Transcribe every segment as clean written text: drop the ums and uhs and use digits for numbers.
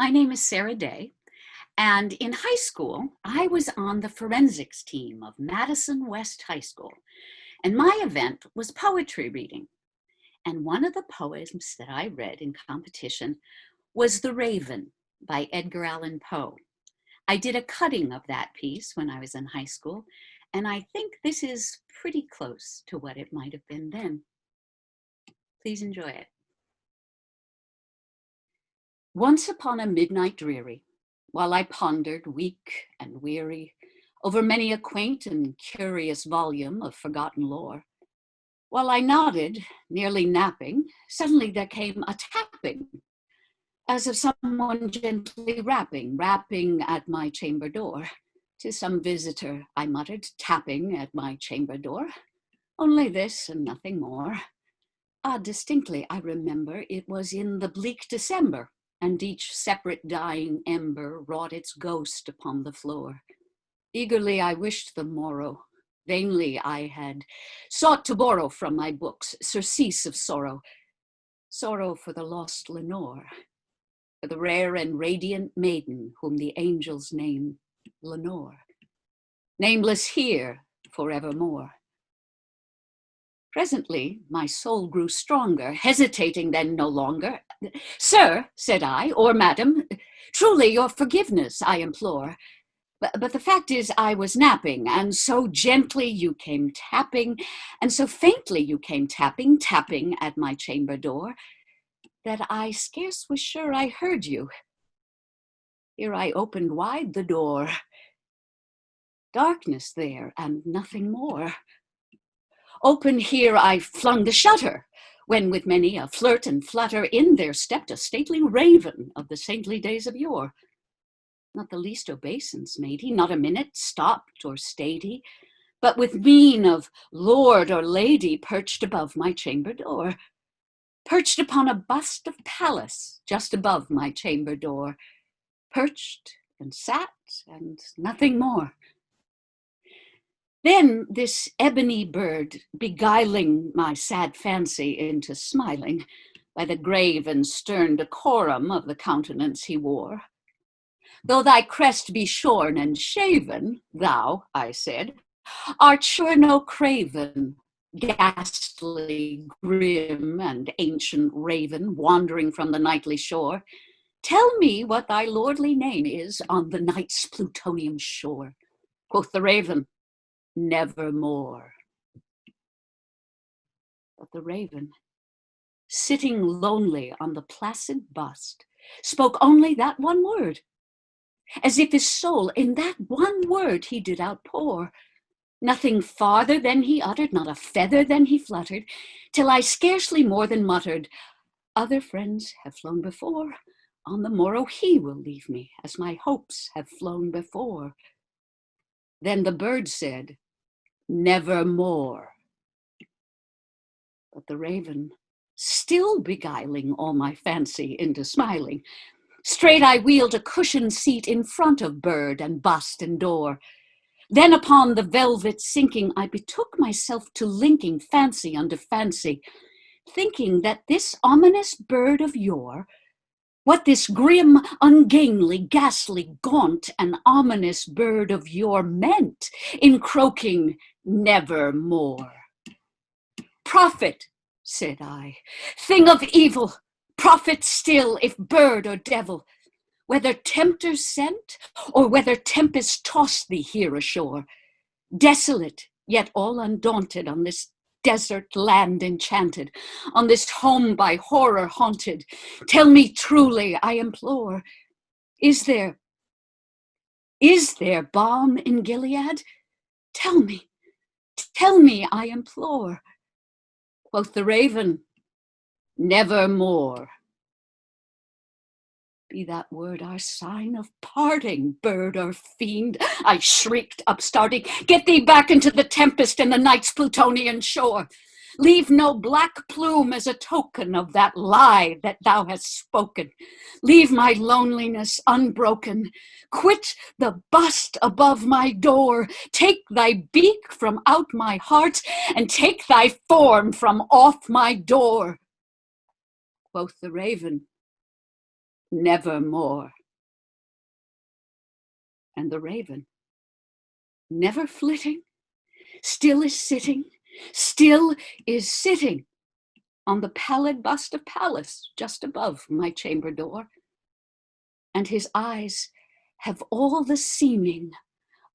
My name is Sarah Day, and in high school, I was on the forensics team of Madison West High School, and my event was poetry reading. And one of the poems that I read in competition was The Raven by Edgar Allan Poe. I did a cutting of that piece when I was in high school, and I think this is pretty close to what it might have been then. Please enjoy it. Once upon a midnight dreary, while I pondered, weak and weary, over many a quaint and curious volume of forgotten lore, while I nodded, nearly napping, suddenly there came a tapping, as of someone gently rapping at my chamber door. "'Tis some visitor," I muttered, tapping at my chamber door. "Only this and nothing more." Distinctly I remember it was in the bleak December, and each separate dying ember wrought its ghost upon the floor. Eagerly I wished the morrow. Vainly I had sought to borrow from my books surcease of sorrow, sorrow for the lost Lenore, for the rare and radiant maiden whom the angels name Lenore, nameless here forevermore. Presently my soul grew stronger, hesitating then no longer. "Sir," said I, "or madam, truly your forgiveness I implore. But the fact is I was napping, and so gently you came tapping, and so faintly you came tapping at my chamber door, that I scarce was sure I heard you. Here I opened wide the door. Darkness there, and nothing more. Open here I flung the shutter, when with many a flirt and flutter in there stepped a stately raven of the saintly days of yore. Not the least obeisance made he, not a minute stopped or stayed he, but with mien of lord or lady perched above my chamber door, perched upon a bust of Pallas just above my chamber door, perched and sat and nothing more. Then this ebony bird, beguiling my sad fancy into smiling, by the grave and stern decorum of the countenance he wore, "Though thy crest be shorn and shaven, thou," I said, "art sure no craven, ghastly, grim, and ancient raven, wandering from the nightly shore. Tell me what thy lordly name is on the night's Plutonian shore." Quoth the raven, "Nevermore." But the raven, sitting lonely on the placid bust, spoke only that one word, as if his soul in that one word he did outpour. Nothing farther than he uttered, not a feather than he fluttered, till I scarcely more than muttered, "Other friends have flown before. On the morrow he will leave me, as my hopes have flown before." Then the bird said, "Nevermore." But the raven, still beguiling all my fancy into smiling, straight I wheeled a cushioned seat in front of bird and bust and door. Then upon the velvet sinking, I betook myself to linking fancy unto fancy, thinking that this ominous bird of yore, what this grim, ungainly, ghastly, gaunt, and ominous bird of yore meant in croaking "Nevermore." "Prophet," said I, "thing of evil, prophet still, if bird or devil, whether tempter sent, or whether tempest tossed thee here ashore, desolate, yet all undaunted on this desert land enchanted, on this home by horror haunted, tell me truly, I implore, is there balm in Gilead? Tell me, I implore." Quoth the raven, "Nevermore." "Be that word our sign of parting, bird or fiend," I shrieked, upstarting. "Get thee back into the tempest and the night's Plutonian shore. Leave no black plume as a token of that lie that thou hast spoken. Leave my loneliness unbroken. Quit the bust above my door. Take thy beak from out my heart, and take thy form from off my door." Quoth the raven, Nevermore. And the raven, never flitting, still is sitting on the pallid bust of Pallas just above my chamber door. And his eyes have all the seeming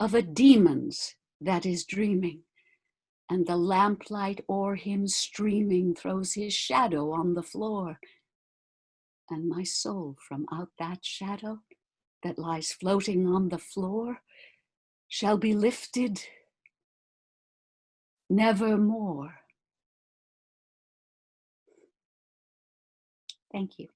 of a demon's that is dreaming, and the lamplight o'er him streaming throws his shadow on the floor. And my soul from out that shadow that lies floating on the floor shall be lifted nevermore. Thank you.